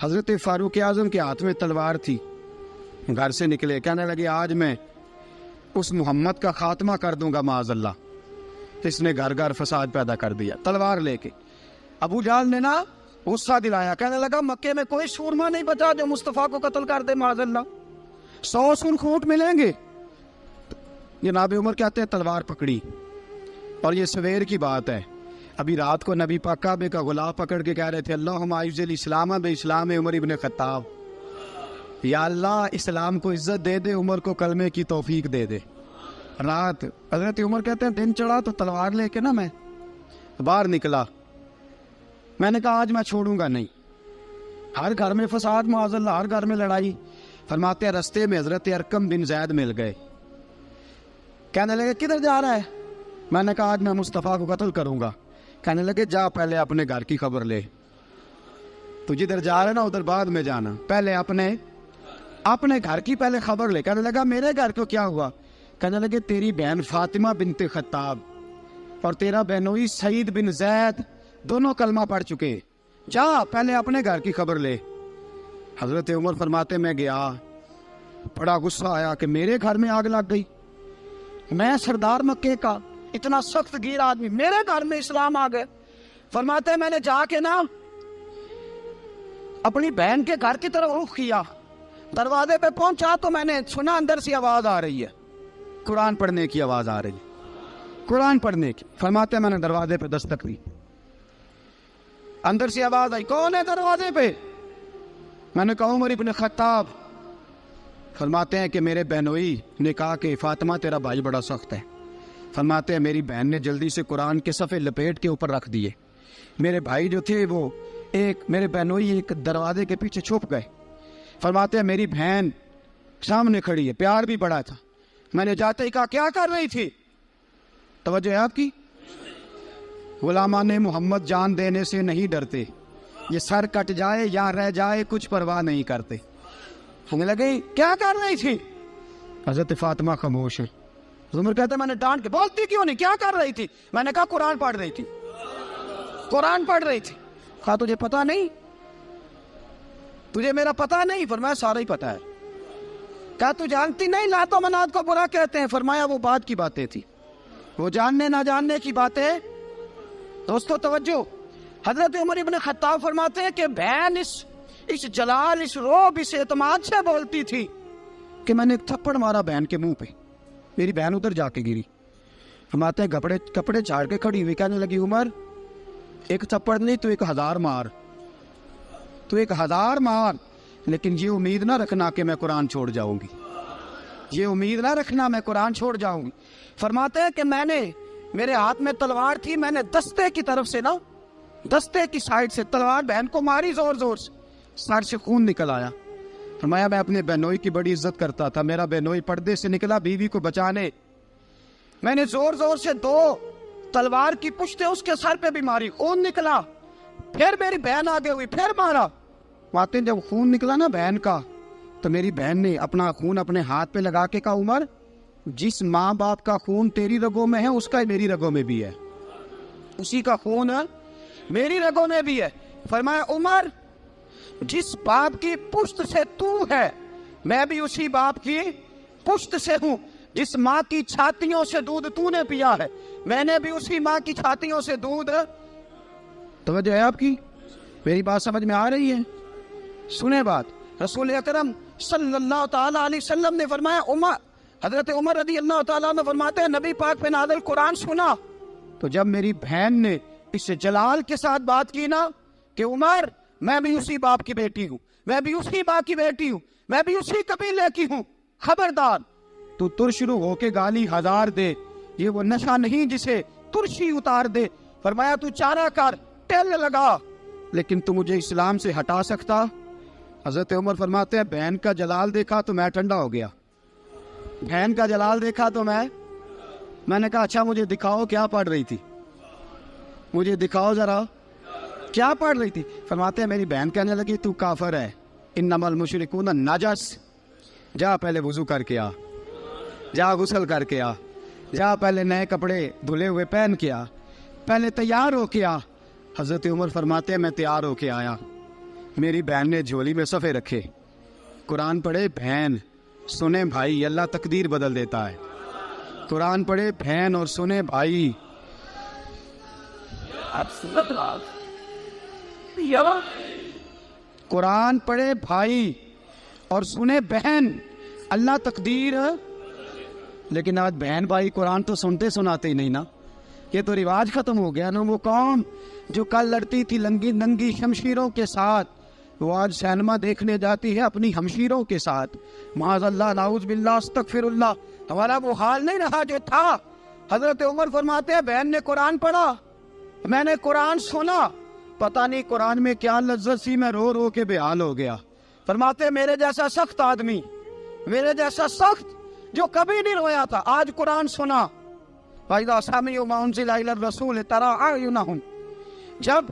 حضرت فاروق اعظم کے ہاتھ میں تلوار تھی، گھر سے نکلے، کہنے لگے آج میں اس محمد کا خاتمہ کر دوں گا معاذ اللہ، اس نے گھر گھر فساد پیدا کر دیا تلوار لے کے۔ ابو جہل نے نا غصہ دلایا، کہنے لگا مکے میں کوئی سورما نہیں بچا جو مصطفیٰ کو قتل کر دے معاذ اللہ، 100 سرخوٹ ملیں گے۔ جناب عمر کہتے ہیں تلوار پکڑی، اور یہ سویر کی بات ہے، ابھی رات کو نبی پاک کعبے کا غلاف پکڑ کے کہہ رہے تھے اللہم اعز الاسلام باسلام عمر ابن خطاب، یا اللہ اسلام کو عزت دے دے، عمر کو کلمے کی توفیق دے دے۔ رات حضرت عمر کہتے ہیں دن چڑھا تو تلوار لے کے نا میں باہر نکلا، میں نے کہا آج میں چھوڑوں گا نہیں، ہر گھر میں فساد معاذ اللہ، ہر گھر میں لڑائی۔ فرماتے ہیں رستے میں حضرت ارقم بن زید مل گئے، کہنے لگے کدھر جا رہا ہے؟ میں نے کہا آج میں مصطفیٰ کو قتل کروں گا۔ کہنے لگے جا پہلے اپنے گھر کی خبر لے، تو جدھر جا رہا ہے نا ادھر بعد میں جانا، پہلے اپنے گھر کی پہلے خبر لے۔ کہنے لگا میرے گھر کو کیا ہوا؟ کہنے لگے تیری بہن فاطمہ بنت خطاب اور تیرا بہنوئی سعید بن زید دونوں کلمہ پڑھ چکے، جا پہلے اپنے گھر کی خبر لے۔ حضرت عمر فرماتے میں گیا، بڑا غصہ آیا کہ میرے گھر میں آگ لگ گئی، میں سردار مکے کا اتنا سخت گیر آدمی، میرے گھر میں اسلام آ گئے۔ فرماتے ہیں میں نے جا کے نا اپنی بہن کے گھر کی طرف رخ کیا، دروازے پہ پہنچا تو میں نے سنا اندر سے آواز آ رہی ہے، قرآن پڑھنے کی آواز آ رہی ہے، قرآن پڑھنے کی۔ فرماتے ہیں میں نے دروازے پہ دستک دی، اندر سے آواز آئی کون ہے دروازے پہ؟ میں نے کہا عمر ابن خطاب۔ فرماتے ہیں کہ میرے بہنوئی نے کہا کہ فاطمہ تیرا بھائی بڑا سخت ہے۔ فرماتے ہیں میری بہن نے جلدی سے قرآن کے صفحے لپیٹ کے اوپر رکھ دیے، میرے بھائی جو تھے وہ میرے بہنوئی ایک دروازے کے پیچھے چھپ گئے۔ فرماتے ہیں میری بہن سامنے کھڑی ہے، پیار بھی بڑا تھا، میں نے جاتے ہی کہا کیا کر رہی تھی؟ توجہ ہے آپ کی؟ غلامان محمد جان دینے سے نہیں ڈرتے، یہ سر کٹ جائے یا رہ جائے کچھ پرواہ نہیں کرتے۔ ہمیں لگے کیا کر رہی تھی؟ حضرت فاطمہ خاموش ہے۔ عمر کہتا ہے میں نے ڈانٹ کے، بولتی کیوں نہیں، کیا کر رہی تھی؟ میں نے کہا قرآن پڑھ رہی تھی، قرآن پڑھ رہی تھی۔ کہا تجھے پتا نہیں، تجھے میرا پتا نہیں؟ فرمایا سارا ہی پتا ہے۔ کہا تو جانتی نہیں لات و منات کو برا کہتے ہیں؟ فرمایا وہ بعد کی باتیں تھی، وہ جاننے نہ جاننے کی باتیں۔ دوستو توجہ، حضرت عمر ابن خطاب فرماتے ہیں کہ بہن اس جلال، اس روب، اس اعتماد سے بولتی تھی کہ میں نے ایک تھپڑ مارا بہن کے منہ پہ، میری بہن ادھر جا کے گری۔ فرماتے ہیں کپڑے جھاڑ کے کھڑی ہوئی، کہنے لگی عمر ایک تھپڑ نہیں تو 1000 مار، تو 1000 مار، لیکن یہ امید نہ رکھنا کہ میں قرآن چھوڑ جاؤں گی، یہ امید نہ رکھنا میں قرآن چھوڑ جاؤں گی۔ فرماتے ہیں کہ میرے ہاتھ میں تلوار تھی، میں نے دستے کی طرف سے نا، دستے کی سائڈ سے تلوار بہن کو ماری زور زور سے، سر سے خون نکل آیا۔ فرمایا میں اپنے بہنوئی کی بڑی عزت کرتا تھا، میرا بہنوئی پردے سے نکلا بیوی کو بچانے، میں نے زور زور سے 2 تلوار کی پشتیں اس کے سر پہ بھی ماری، خون نکلا، پھر میری بہن آگے ہوئی، پھر مارا۔ واقعی جب خون نکلا نا بہن کا تو میری بہن نے اپنا خون اپنے ہاتھ پہ لگا کے کہا عمر جس ماں باپ کا خون تیری رگوں میں ہے اس کا میری رگوں میں بھی ہے، اسی کا خون میری رگوں میں بھی ہے۔ فرمایا عمر جس باپ کی پشت سے تو ہے میں بھی اسی باپ کی پشت سے ہوں، جس ماں کی چھاتیوں سے دودھ تو نے پیا ہے میں نے بھی اسی ماں کی چھاتیوں سے دودھ۔ توجہ ہے آپ کی؟ میری بات سمجھ میں آ رہی ہے؟ سنیں بات، رسول اکرم صلی اللہ تعالیٰ علیہ وسلم نے فرمایا، حضرت عمر رضی اللہ تعالیٰ نے فرماتے ہیں نبی پاک پہ نازل قرآن سنا تو جب میری بہن نے اس جلال کے ساتھ بات کی نا کہ عمر میں بھی اسی باپ کی بیٹی ہوں، میں بھی اسی باپ کی بیٹی ہوں، میں بھی اسی قبیلے کی ہوں، خبردار تو ترشرو ہو کے گالی 1000 دے، یہ وہ نشہ نہیں جسے ترشی اتار دے۔ فرمایا تو چارہ کر، ٹیل لگا، لیکن تو مجھے اسلام سے ہٹا سکتا؟ حضرت عمر فرماتے ہیں بہن کا جلال دیکھا تو میں ٹھنڈا ہو گیا، بہن کا جلال دیکھا تو میں نے کہا اچھا مجھے دکھاؤ کیا پڑھ رہی تھی، مجھے دکھاؤ ذرا کیا پڑھ رہی تھی۔ فرماتے ہیں میری بہن کہنے لگی تو کافر ہے، انما المشرکون نجس، جا پہلے وضو کر کے آ، جا غسل کر کے آ، جا پہلے نئے کپڑے دھلے ہوئے پہن کے آ، پہلے تیار ہو کے آ۔ حضرت عمر فرماتے ہیں میں تیار ہو کے آیا، میری بہن نے جھولی میں صفحے رکھے، قرآن پڑھے بہن، سنے بھائی، اللہ تقدیر بدل دیتا ہے. قرآن پڑھے بہن اور سنے بھائی. قرآن پڑھے بھائی اور سنے بہن، اللہ تقدیر. لیکن آج بہن بھائی قرآن تو سنتے سناتے ہی نہیں نا. یہ تو رواج ختم ہو گیا نا. وہ قوم جو کل لڑتی تھی ننگی شمشیروں کے ساتھ، وہ آج سینما دیکھنے جاتی ہے اپنی ہمشیروں کے ساتھ. معاذ اللہ، نعوذ باللہ، استغفر اللہ. ہمارا وہ حال نہیں رہا جو تھا. حضرت عمر فرماتے ہیں بہن نے قرآن پڑھا، میں نے قرآن سنا، پتہ نہیں قرآن میں کیا لذت سی، میں رو رو کے بے حال ہو گیا. فرماتے ہیں میرے جیسا سخت آدمی، میرے جیسا سخت جو کبھی نہیں رویا تھا، آج قرآن سنا. فَإِذَا سَمِعُوا مَا أُنزِلَ إِلَى الرَّسُولِ تَرَىٰ أَعْيُنَهُمْ، جب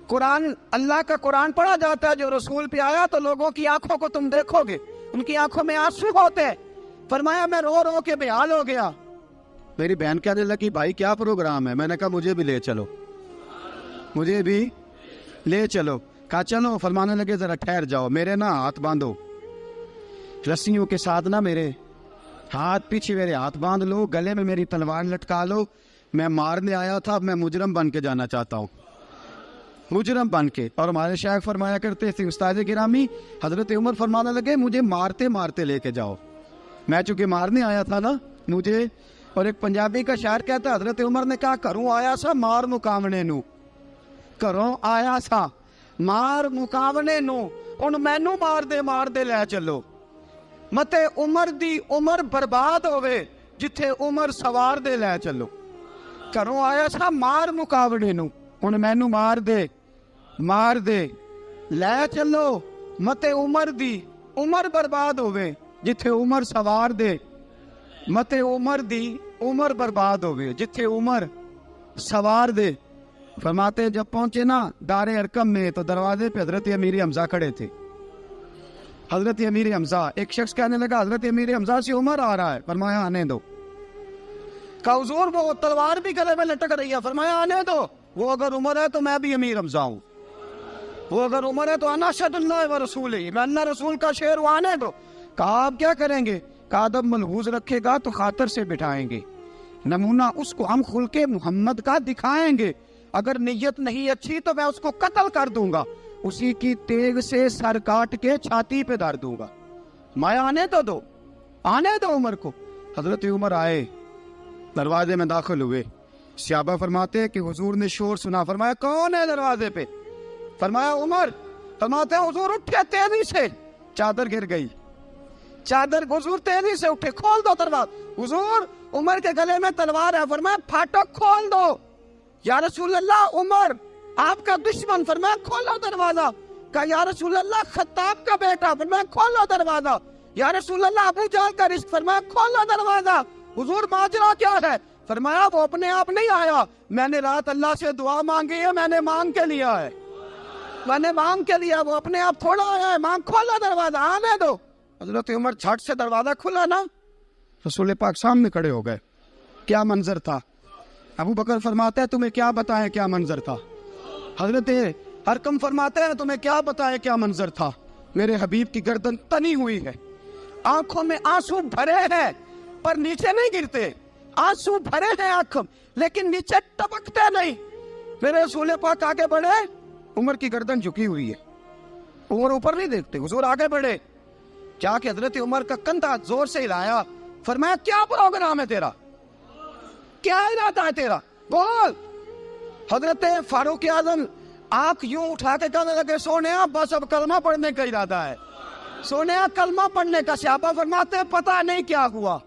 قرآن، اللہ کا قرآن پڑھا جاتا ہے جو رسول پہ آیا، تو لوگوں کی آنکھوں کو تم دیکھو گے، ان کی آنکھوں میں آنسو ہوتے ہیں. فرمایا میں رو رو کے بے حال ہو گیا. میری بہن کہنے لگی بھائی کیا پروگرام ہے؟ میں نے کہا مجھے بھی لے چلو، مجھے بھی لے چلو. کہا چلو. فرمانے لگے ذرا ٹھہر جاؤ، میرے نا ہاتھ باندھو رسیوں کے ساتھ، نا میرے ہاتھ پیچھے میرے ہاتھ باندھ لو، گلے میں میری تلوار لٹکا لو. میں مارنے آیا تھا، اب میں مجرم بن کے جانا چاہتا ہوں، مجرم بن کے. اور ہمارے شیخ فرمایا کرتے تھے، استاد گرامی حضرت عمر فرمانے لگے مجھے مارتے مارتے لے کے جاؤ. میں چونکہ مارنے آیا تھا نا مجھے. اور ایک پنجابی کا شاعر کہتا ہے حضرت عمر نے کہا کروں آیا سا مار مکاونے نو، کروں آیا سا مار مکاونے نو، ان مینو مار دے لے چلو. متے عمر دی عمر برباد ہوئے جتھے عمر سوار دے لے چلو. کروں آیا سا مار مکاونے نو، ان مینو مار دے لے چلو. متے عمر دی عمر برباد ہوئے جتھے عمر سوار دے، متے عمر دی عمر برباد ہوئے جتھے عمر سوار دے. فرماتے جب پہنچے نا دار ارقم میں تو دروازے پہ حضرت امیر حمزہ کھڑے تھے. حضرت امیر حمزہ، ایک شخص کہنے لگا حضرت امیر حمزہ سے عمر آ رہا ہے. فرمایا آنے دو. کہا حضور وہ تلوار بھی گلے میں لٹک رہی ہے. فرمایا آنے دو. وہ اگر عمر ہے تو میں بھی امیر حمزہ ہوں، وہ اگر عمر ہے تو انا اشہد اللہ و رسولہ، میں اللہ رسول کا شعر ہوں، آنے دو. کہا آپ کیا کریں گے؟ کہا ادب ملحوظ رکھے گا تو خاطر سے بٹھائیں گے، نمونہ اس کو ہم خلق محمد کا دکھائیں گے، اگر نیت نہیں اچھی تو میں اس کو قتل کر دوں گا، اسی کی تیغ سے سر کاٹ کے چھاتی پہ دھر دوں گا. میں آنے تو دو، آنے دو عمر کو. حضرت عمر آئے، دروازے میں داخل ہوئے. صحابہ فرماتے ہیں کہ حضور نے شور سنا. فرمایا کون ہے دروازے پہ؟ فرمایا عمر. فرماتے ہیں حضور اٹھے تیزی سے، چادر گر گئی، چادر. حضور تیزی سے اٹھے، کھول دو دروازہ. حضور عمر کے گلے میں تلوار ہے. فرمایا پھاٹک کھول دو. یا رسول اللہ عمر آپ کا دشمن. فرمایا کھولو دروازہ. کہا یا رسول اللہ خطاب کا بیٹا. فرمایا کھولو دروازہ. یا رسول اللہ ابو جہل کا رشت. فرمایا کھولو دروازہ. حضور ماجرا کیا ہے؟ فرمایا وہ اپنے آپ نہیں آیا، میں نے رات اللہ سے دعا مانگی ہے، میں نے مانگ کے لیا ہے، میں نے مانگ کے لیا، وہ اپنے آپ تھوڑا آیا ہے. مانگ. کھولا دروازہ، آنے دو. حضرت عمر جھٹ سے دروازہ کھلا نا، رسول پاک سامنے کھڑے ہو گئے. کیا منظر تھا. ابو بکر فرماتے ہیں تمہیں کیا بتائیں کیا منظر تھا. حضرت ارقم فرماتے ہیں تمہیں کیا بتائیں کیا منظر تھا. میرے حبیب کی گردن تنی ہوئی ہے، آنکھوں میں آنسو بھرے ہیں پر نیچے نہیں گرتے. آنسو بھرے ہیں آنکھوں لیکن نیچے ٹپکتے نہیں. میرے رسول پاک آگے بڑھے، عمر کی گردن جھکی ہوئی ہے، عمر اوپر نہیں دیکھتے. حضور آگے بڑھے، جا کے حضرت عمر کا کندھا زور سے ہلایا. فرمایا کیا پروگرام ہے تیرا، کیا ارادہ ہے تیرا، بول. حضرت فاروق اعظم آنکھ یوں اٹھا کے کہنے لگے سونیا بس اب کلمہ پڑھنے کا ارادہ ہے، سونیا کلمہ پڑھنے کا. صحابہ فرماتے ہیں پتہ نہیں کیا ہوا،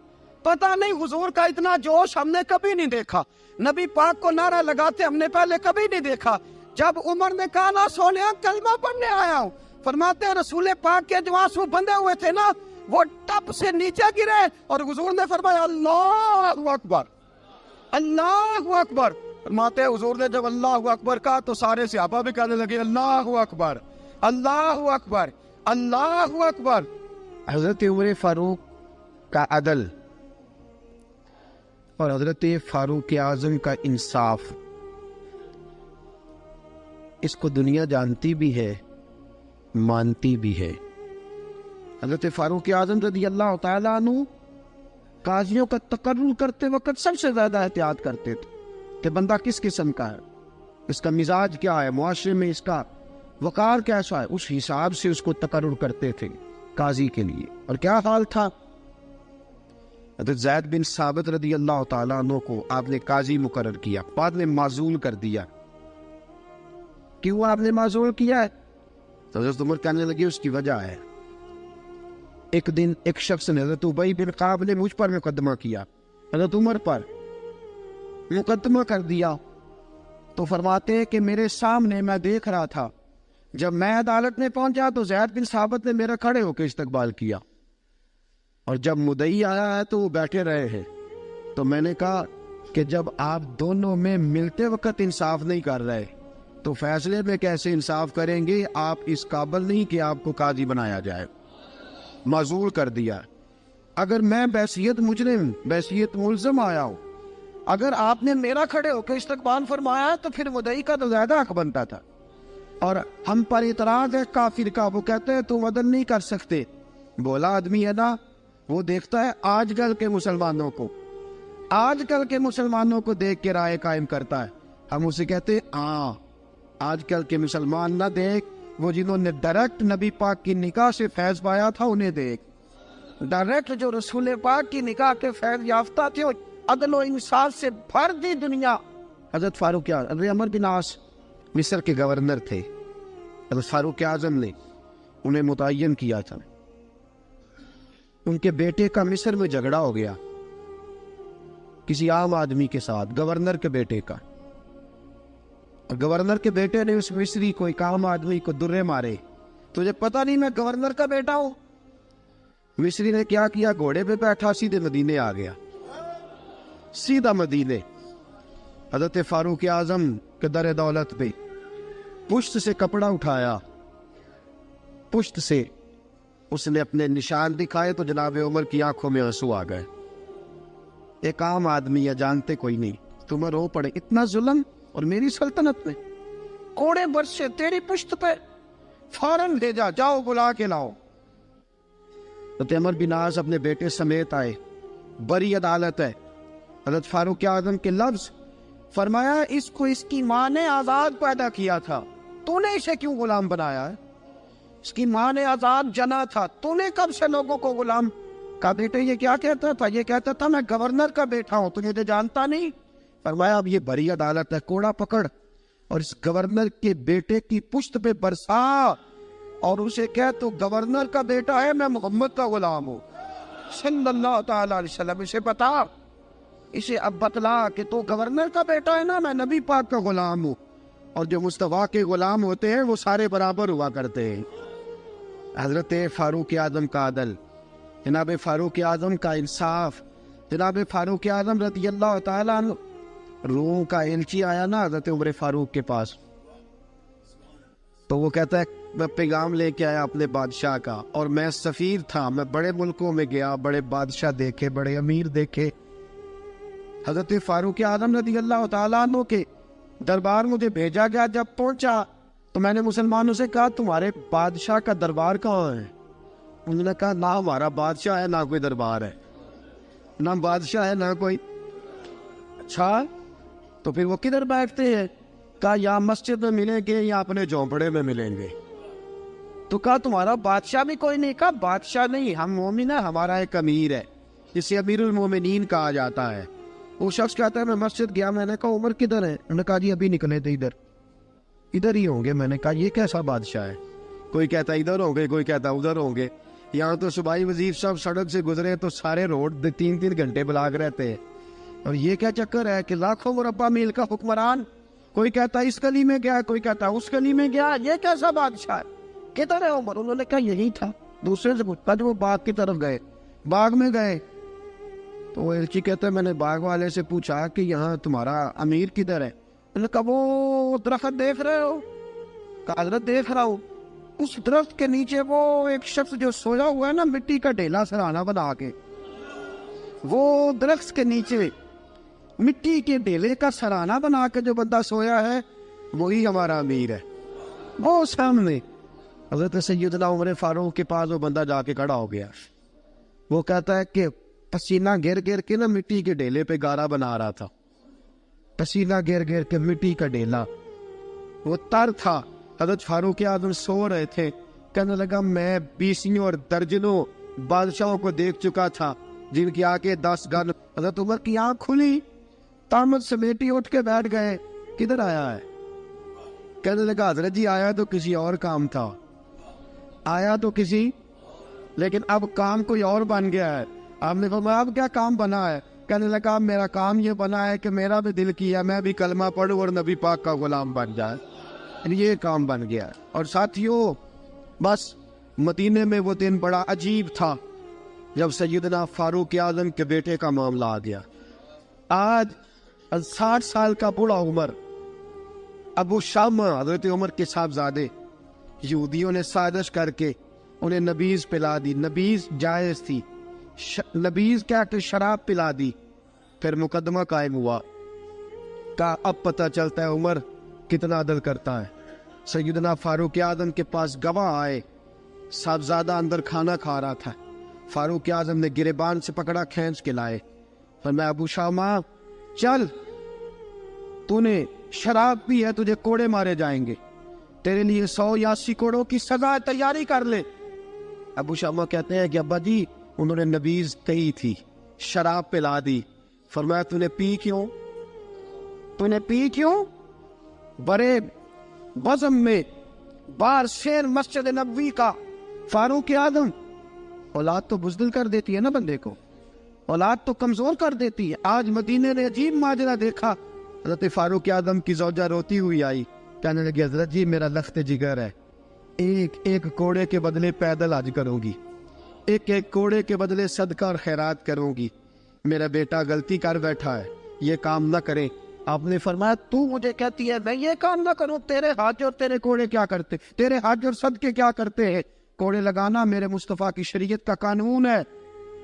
پتہ نہیں. حضور کا اتنا جوش ہم نے کبھی نہیں دیکھا، نبی پاک کو نعرہ لگاتے ہم نے پہلے کبھی نہیں دیکھا. جب عمر نے کہا نا سونیا کلمہ پڑھنے آیا ہوں، فرماتے ہیں رسول پاک کے جو آنسو بندے ہوئے تھے نا وہ ٹپ سے نیچے گرے اور حضور نے فرمایا اللہ اکبر، اللہ اکبر. فرماتے ہیں حضور نے جب اللہ اکبر کہا تو سارے صحابہ بھی کہنے لگے اللہ اکبر، اللہ اکبر، اللہ اکبر. حضرت عمر فاروق کا عدل اور حضرت فاروق اعظم کا انصاف، اس کو دنیا جانتی بھی ہے مانتی بھی ہے۔ حضرت فاروق اعظم رضی اللہ تعالیٰ عنہ قاضیوں کا تقرر کرتے وقت سب سے زیادہ احتیاط کرتے تھے کہ بندہ کس قسم کا ہے، اس کا مزاج کیا ہے، معاشرے میں اس کا وقار کیسا ہے، اس حساب سے اس کو تقرر کرتے تھے قاضی کے لیے۔ اور کیا حال تھا؟ حضرت زید بن ثابت رضی اللہ تعالیٰ عنہ کو آپ نے قاضی مقرر کیا، بعد میں معزول کر دیا۔ کیوں آپ نے معزول کیا ہے؟ تو حضرت عمر کہنے لگے اس کی وجہ ہے، ایک دن ایک شخص نے حضرت ابی بن کعب نے مجھ پر مقدمہ کیا، حضرت عمر پر مقدمہ کر دیا، تو فرماتے ہیں کہ میرے سامنے میں دیکھ رہا تھا، جب میں عدالت میں پہنچا تو زید بن ثابت نے میرا کھڑے ہو کے استقبال کیا، اور جب مدعی آیا ہے تو وہ بیٹھے رہے ہیں۔ تو میں نے کہا کہ جب آپ دونوں میں ملتے وقت انصاف نہیں کر رہے تو فیصلے میں کیسے انصاف کریں گے؟ آپ اس قابل نہیں کہ آپ کو قاضی بنایا جائے، معزول کر دیا۔ اگر میں بحیثیت مجرم، بحیثیت ملزم آیا ہوں، اگر آپ نے میرا کھڑے ہو کے استقبال فرمایا تو پھر مدعی کا تو زیادہ حق بنتا تھا، اور ہم پر اعتراض ہے کافر کا، وہ کہتے ہیں تم عدل نہیں کر سکتے۔ بولا آدمی ہے نا، وہ دیکھتا ہے آج کل کے مسلمانوں کو، آج کل کے مسلمانوں کو دیکھ کے رائے قائم کرتا ہے۔ ہم اسے کہتے ہیں ہاں آج کل کے مسلمان نہ دیکھ، وہ جنہوں نے ڈائریکٹ نبی پاک کی نکاح سے فیض پایا تھا انہیں دیکھ، ڈائریکٹ جو رسول پاک کی نکاح کے فیض یافتہ تھے، عدل و انصاف سے بھر دی دنیا۔ حضرت فاروق اعظم، حضرت عمرو بن عاص مصر کے گورنر تھے، حضرت فاروق اعظم نے انہیں متعین کیا تھا۔ ان کے بیٹے کا مصر میں جھگڑا ہو گیا کسی عام آدمی کے ساتھ، گورنر کے بیٹے کا، اور گورنر کے بیٹے نے اس مصری کو، ایک عام آدمی کو درے مارے۔ تجھے پتہ نہیں میں گورنر کا بیٹا ہوں؟ مصری نے کیا کیا؟ گھوڑے پہ بیٹھا سیدھے مدینے آ گیا، سیدھا مدینے۔ حضرت فاروق اعظم کے در دولت پہ پشت سے کپڑا اٹھایا، پشت سے اس نے اپنے نشان دکھائے تو جناب عمر کی آنکھوں میں آنسو آ گئے۔ ایک عام آدمی ہے، جانتے کوئی نہیں، تمہیں رو پڑے، اتنا ظلم، اور میری سلطنت میں کوڑے برسے تیری پشت پہ، فوراً لے جا، جاؤ بلا کے لاؤ۔ حضرت عمر بن عاص اپنے بیٹے سمیت آئے، بڑی عدالت ہے۔ حضرت فاروق اعظم کے لفظ، فرمایا اس کو اس کی ماں نے آزاد پیدا کیا تھا، تو نے اسے کیوں غلام بنایا ہے؟ اس کی ماں نے آزاد جنا تھا، تو نے کب سے لوگوں کو غلام کا؟ بیٹے یہ کیا کہتا تھا؟ یہ کہتا تھا میں گورنر کا بیٹا ہوں، تجھے تو جانتا نہیں۔ فرمایا اب یہ بڑی عدالت ہے، کوڑا پکڑ اور اس گورنر کے بیٹے کی پشت پہ برسا، اور اسے کہہ تو گورنر کا بیٹا ہے، میں محمد کا غلام ہوں صلی اللہ تعالی علیہ وسلم۔ اسے بتا، اسے اب بتلا کہ تو گورنر کا بیٹا ہے نا، میں نبی پاک کا غلام ہوں، اور جو مصطفیٰ کے غلام ہوتے ہیں وہ سارے برابر ہوا کرتے ہیں۔ حضرت فاروق اعظم کا عدل، جناب فاروق اعظم کا انصاف، جناب فاروق اعظم رضی اللہ تعالیٰ عنہ۔ روم کا ایلچی آیا نا حضرت عمر فاروق کے پاس، تو وہ کہتا ہے میں پیغام لے کے آیا اپنے بادشاہ کا، اور میں سفیر تھا، میں بڑے ملکوں میں گیا، بڑے بادشاہ دیکھے، بڑے امیر دیکھے۔ حضرت فاروق اعظم رضی اللہ تعالیٰ عنہ کے دربار مجھے بھیجا گیا، جب پہنچا تو میں نے مسلمانوں سے کہا تمہارے بادشاہ کا دربار کہاں ہے؟ انہوں نے کہا نہ ہمارا بادشاہ ہے نہ کوئی دربار ہے، نہ بادشاہ ہے نہ کوئی۔ اچھا تو پھر وہ کدھر بیٹھتے ہیں؟ کہا یا مسجد میں ملیں گے یا اپنے جھونپڑے میں ملیں گے۔ تو کہا تمہارا بادشاہ بھی کوئی نہیں؟ کہا بادشاہ نہیں، ہم مومن ہیں، ہمارا ایک امیر ہے جسے امیر المومنین کہا جاتا ہے۔ وہ شخص کہتا ہے میں مسجد گیا، میں نے کہا عمر کدھر ہے؟ انہوں نے کہا جی ابھی نکلے تھے، ادھر ہی ہوں گے۔ میں نے کہا یہ کیسا بادشاہ ہے؟ کوئی کہتا ادھر ہوں گے، کوئی کہتا ادھر ہوں گے۔ یہاں تو صوبائی وزیر صاحب سڑک سے گزرے تو سارے روڈ 3 گھنٹے بلاک رہتے ہیں، اور یہ کیا چکر ہے کہ لاکھوں مربع میل کا حکمران، کوئی کہتا اس گلی میں گیا، کوئی کہتا اس گلی میں گیا، یہ کیسا بادشاہ ہے؟ کدھر ہے عمر؟ انہوں نے کہا یہی تھا۔ دوسرے سے پوچھتا جو وہ باغ کی طرف گئے، باغ میں گئے تو وہ ایلچی کہتا ہے میں نے باغ والے سے پوچھا کہ یہاں تمہارا امیر کدھر ہے؟ انہوں نے کہا وہ درخت دیکھ رہے ہو؟ کہا حضرت دیکھ رہا ہوں۔ اس درخت کے نیچے وہ ایک شخص جو سویا ہوا ہے نا، مٹی کا ڈھیلا سرہانا بنا کے، وہ درخت کے نیچے مٹی کے ڈھیلے کا سرہانا بنا کے جو بندہ سویا ہے وہی ہمارا امیر ہے۔ وہ سامنے حضرت سیدنا عمر فاروق کے پاس وہ بندہ جا کے کھڑا ہو گیا. وہ کہتا ہے کہ پسینہ گر گر کے نا مٹی کے ڈھیلے پہ گارا بنا رہا تھا. پسینہ گر گر کے مٹی کا ڈھیلا, وہ تر تھا. حضرت فاروق اعظم سو رہے تھے. کہنے لگا میں 20 اور درجنوں بادشاہوں کو دیکھ چکا تھا جن کی آنکھیں 10 گن. حضرت عمر کی آنکھ کھلی, تامت سمیٹی اٹھ کے بیٹھ گئے. کدھر آیا ہے؟ کہنے لگا حضرت جی آیا تو کسی اور کام تھا, آیا تو کسی, لیکن اب کام کوئی اور بن گیا ہے. آپ نے فرمایا اب کیا کام بنا ہے؟ کہنے لگا میرا کام یہ بنا ہے کہ میرا بھی دل کیا میں بھی کلمہ پڑھوں اور نبی پاک کا غلام بن جائے. یہ کام بن گیا. اور ساتھیوں بس مدینے میں وہ دن بڑا عجیب تھا جب سیدنا فاروق اعظم کے بیٹے کا معاملہ آ گیا. آج 60 سال کا بوڑھا عمر ابو شامہ حضرت عمر کے صاحبزادے یہودیوں نے سازش کر کے انہیں نبیذ پلا دی. نبیذ جائز تھی, نبیذ کیا کہ شراب پلا دی. پھر مقدمہ قائم ہوا. کہا اب پتہ چلتا ہے عمر کتنا عدل کرتا ہے. سیدنا فاروق اعظم کے پاس گواہ آئے. صاحبزادہ اندر کھانا کھا رہا تھا. فاروق اعظم نے گریبان سے پکڑا, کھینچ کے لائے. فرمایا ابو شامہ چل, تو نے شراب پی ہے, تجھے کوڑے مارے جائیں گے, تیرے لیے 100 یا 80 کوڑوں کی سزا تیاری کر لے. ابو شامہ کہتے ہیں کہ ابا جی انہوں نے نبیذ کہی تھی, شراب پلا دی. فرمایا تو نے پی کیوں؟ تو نے پی کیوں؟ بڑے بزم میں بار شیر مسجد نبوی کا فاروق اعظم. اولاد تو بزدل کر دیتی ہے نا بندے کو, اولاد تو کمزور کر دیتی ہے. آج مدینے نے عجیب ماجرا دیکھا. حضرت فاروق اعظم کی زوجہ روتی ہوئی آئی, کہنے لگی حضرت جی میرا لخت جگر ہے, ایک کوڑے کے بدلے پیدل حج کروں گی, ایک کوڑے کے بدلے صدقہ اور خیرات کروں گی. میرا بیٹا غلطی کر بیٹھا ہے, یہ کام نہ کرے. آپ نے فرمایا تو مجھے کہتی ہے میں یہ کام نہ کروں؟ تیرے حج اور تیرے کوڑے کیا کرتے, تیرے حج اور صدقے کیا کرتے ہیں؟ کوڑے لگانا میرے مصطفیٰ کی شریعت کا قانون ہے.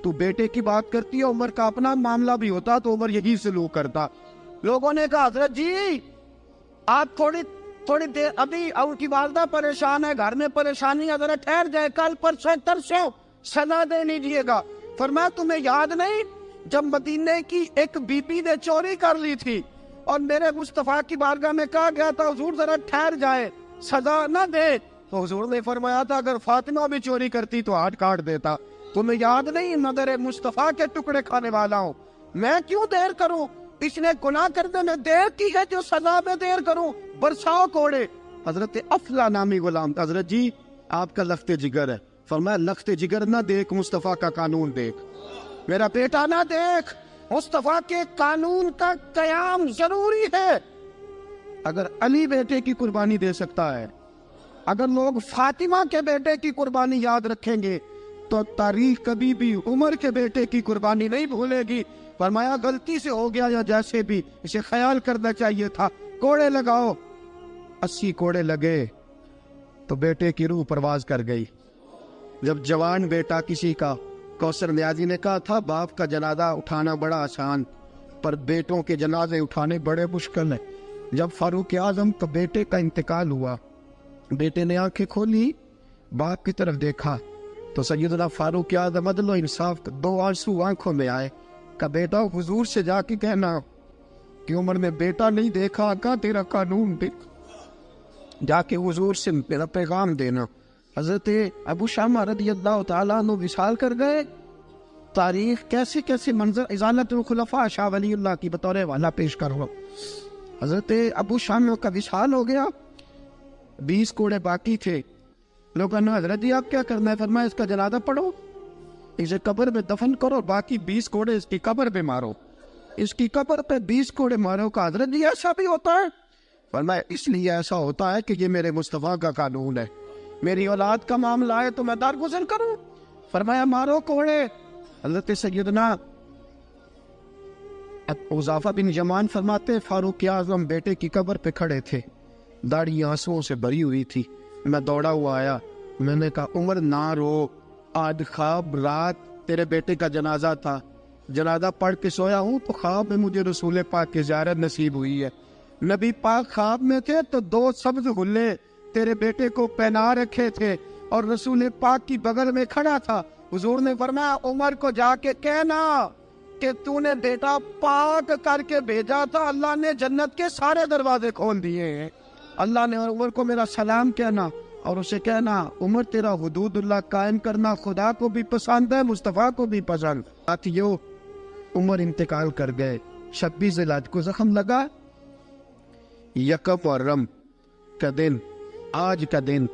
تو بیٹے کی بات کرتی ہے, عمر کا اپنا معاملہ بھی ہوتا تو عمر یہی سلوک کرتا. لوگوں نے کہا حضرت جی آپ تھوڑی دیر, ابھی ان کی والدہ پریشان ہے, گھر میں پریشانی ہے, ذرا ٹھہر جائے, کل پرسوں ترسوں سزا دے لیجیے گا. فرمایا تمہیں یاد نہیں جب مدینے کی ایک بی بی نے چوری کر لی تھی اور میرے مصطفیٰ کی بارگاہ میں کہا گیا تھا حضور ذرا ٹھہر جائے, سزا نہ دے, تو حضور نے فرمایا تھا اگر فاطمہ بھی چوری کرتی تو ہاتھ کاٹ دیتا. تمہیں یاد نہیں نظر مصطفیٰ کے ٹکڑے کھانے والا ہوں, میں کیوں دیر کروں؟ اس نے گناہ کرنے میں دیر کی ہے جو سزا میں دیر کروں, برساؤ کوڑے. حضرت افلا نامی غلام, حضرت جی آپ کا لخت جگر ہے. فرمایا لخت جگر نہ دیکھ, مصطفیٰ کا قانون دیکھ. میرا بیٹا نہ دیکھ, مصطفیٰ کے قانون کا قیام ضروری ہے. اگر علی بیٹے کی قربانی دے سکتا ہے, اگر لوگ فاطمہ کے بیٹے کی قربانی یاد رکھیں گے تو تاریخ کبھی بھی عمر کے بیٹے کی قربانی نہیں بھولے گی. فرمایا غلطی سے ہو گیا یا جیسے بھی, اسے خیال کرنا چاہیے تھا. کوڑے لگاؤ. 80 کوڑے لگے تو بیٹے کی روح پرواز کر گئی. جب جوان بیٹا کسی کا, کوثر نیازی نے کہا تھا باپ کا جنازہ اٹھانا بڑا آسان پر بیٹوں کے جنازے اٹھانے بڑے مشکل ہیں. جب فاروق اعظم کا بیٹے کا انتقال ہوا, بیٹے نے آنکھیں کھولی, باپ کی طرف دیکھا تو سیدنا فاروق اعظم عدل و انصاف, 2 آنسو آنکھوں میں آئے. کہ بیٹا حضور سے جا کے کہنا کہ عمر نے بیٹا نہیں دیکھا, کا تیرا قانون دیکھ, جا کے حضور سے میرا پیغام دینا. حضرت ابو شامہ رضی اللہ تعالیٰ عنہ وصال کر گئے. تاریخ کیسے کیسے منظر ازالت الخلفاء شاہ ولی اللہ کی بطور والا پیش کر رہا. حضرت ابو شامہ کا وصال ہو گیا, 20 کوڑے باقی تھے. لوگوں نے حضرت جی آپ کیا کرنا ہے؟ فرمایا اس کا جنازہ پڑھو, اسے قبر میں دفن کرو, باقی 20 کوڑے اس کی قبر پہ مارو, اس کی قبر پہ 20 کوڑے مارو. کا حضرت جی ایسا بھی ہوتا ہے؟ فرمایا اس لیے ایسا ہوتا ہے کہ یہ میرے مصطفیٰ کا قانون ہے, میری اولاد کا معاملہ ہے تو میں درگزر کروں. فرمایا مارو کوڑے. حضرت سیدنا حذیفہ بن یمان فرماتے فاروق اعظم بیٹے کی قبر پہ کھڑے تھے, داڑھی آنسوؤں سے بھری ہوئی تھی. میں دوڑا ہوا آیا, میں نے کہا عمر نہ رو, آج خواب رات تیرے بیٹے کا جنازہ تھا, جنازہ پڑھ کے سویا ہوں تو خواب میں مجھے رسول پاک کی زیارت نصیب ہوئی ہے. نبی پاک خواب میں تھے تو 2 سبز غلے تیرے بیٹے کو پہنا رکھے تھے اور رسول پاک کی بغل میں کھڑا تھا۔ حضور نے فرمایا عمر کو جا کے کہنا کہ تو نے بیٹا پاک کر کے بھیجا تھا، اللہ نے جنت کے سارے دروازے کھول دیے ہیں۔ اللہ نے عمر کو میرا سلام کہنا اور اسے کہنا عمر تیرا حدود اللہ قائم کرنا خدا کو بھی پسند ہے، مصطفیٰ کو بھی پسند۔ ساتھیو، عمر انتقال کر گئے۔ 26 ذی الحج کو زخم لگا۔ یکم محرم کا دن، آج کا دن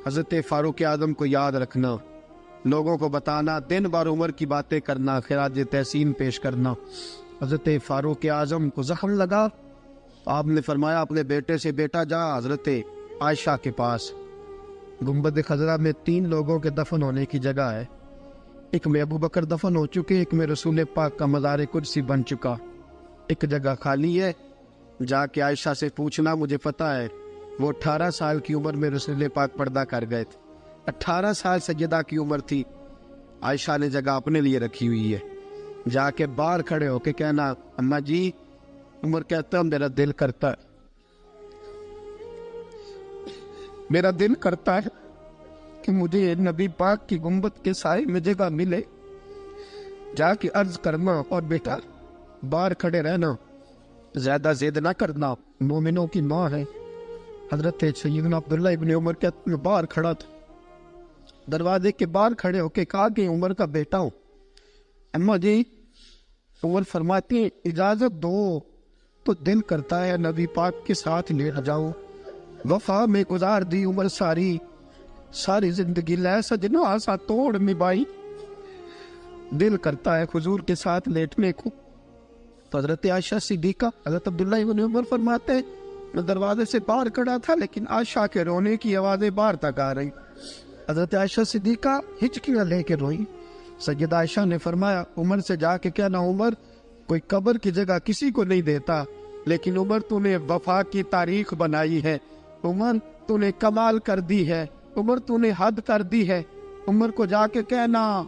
حضرت فاروق اعظم کو یاد رکھنا، لوگوں کو بتانا، دن بار عمر کی باتیں کرنا، خراج تحسین پیش کرنا۔ حضرت فاروق اعظم کو زخم لگا، آپ نے فرمایا اپنے بیٹے سے بیٹا جا حضرت عائشہ کے پاس۔ گنبد خضرا میں 3 لوگوں کے دفن ہونے کی جگہ ہے، ایک میں ابو بکر دفن ہو چکے، ایک میں رسول پاک کا مزار قدسی بن چکا، ایک جگہ خالی ہے، جا کے عائشہ سے پوچھنا، مجھے پتہ ہے وہ 18 سال کی عمر میں رسول پاک پردہ کر گئے تھے، 18 سال سیدہ کی عمر تھی، عائشہ نے جگہ اپنے لیے رکھی ہوئی ہے، جا کے باہر کھڑے ہو کے کہنا اماں جی، عمر کہتا میرا دل کرتا ہے، میرا دل کرتا ہے کہ مجھے نبی پاک کی گنبد کے سائے میں جگہ ملے، جا کے عرض کرنا اور بیٹا باہر کھڑے رہنا، زیادہ زید نہ کرنا، مومنوں کی ماں ہے۔ حضرت سیدنا عبداللہ ابن عمر کے میں باہر کھڑا تھا، دروازے کے باہر کھڑے ہو کے کہا کہ عمر کا بیٹا ہوں۔ اماں جی، عمر فرماتی ہیں اجازت دو تو دل کرتا ہے نبی پاک کے ساتھ لیٹ جاؤں، وفا میں گزار دی عمر ساری زندگی لے سجنا آسا توڑ نبھائی، دل کرتا ہے حضور کے ساتھ لیٹنے کو۔ تو حضرت عائشہ صدیقہ، حضرت عبداللہ ابن عمر فرماتے ہیں میں دروازے سے باہر کھڑا تھا لیکن عائشہ کے رونے کی آوازیں باہر تک آ رہی، حضرت عائشہ صدیقہ ہچکیاں لے کے روئی۔ سیدہ عائشہ نے فرمایا عمر سے جا کے کہنا عمر کوئی قبر کی جگہ کسی کو نہیں دیتا، لیکن عمر تو نے وفا کی تاریخ بنائی ہے، عمر تو نے کمال کر دی ہے، عمر تو نے حد کر دی ہے، عمر کو جا کے کہنا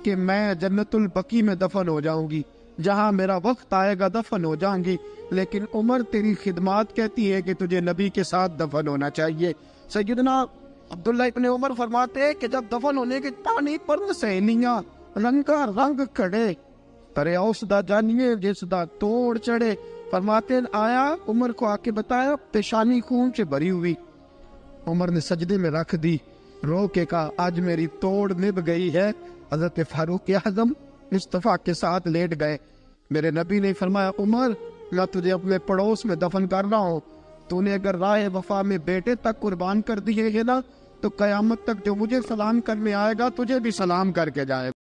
کہ میں جنت البقیع میں دفن ہو جاؤں گی، جہاں میرا وقت آئے گا دفن ہو جاؤں گی، لیکن عمر تیری خدمات کہتی ہے کہ تجھے نبی کے ساتھ دفن ہونا چاہیے۔ سیدنا عبداللہ ابن عمر فرماتے ہیں کہ جب دفن ہونے کے پانی پر سہیلیاں رنگا رنگ کھڑے، ترے اوسدا جانیے جس دا توڑ چڑھے، فرماتے ہیں آیا عمر کو آ کے بتایا پیشانی خون سے بھری ہوئی، عمر نے سجدے میں رکھ دی، رو کے کہا آج میری توڑ نبھ گئی ہے۔ حضرت فاروق اعظم مصطفیٰ کے ساتھ لیٹ گئے۔ میرے نبی نے فرمایا عمر میں تجھے اپنے پڑوس میں دفن کر رہا ہوں، تو نے اگر راہ وفا میں بیٹے تک قربان کر دیے ہے نا تو قیامت تک جو مجھے سلام کرنے آئے گا تجھے بھی سلام کر کے جائے گا۔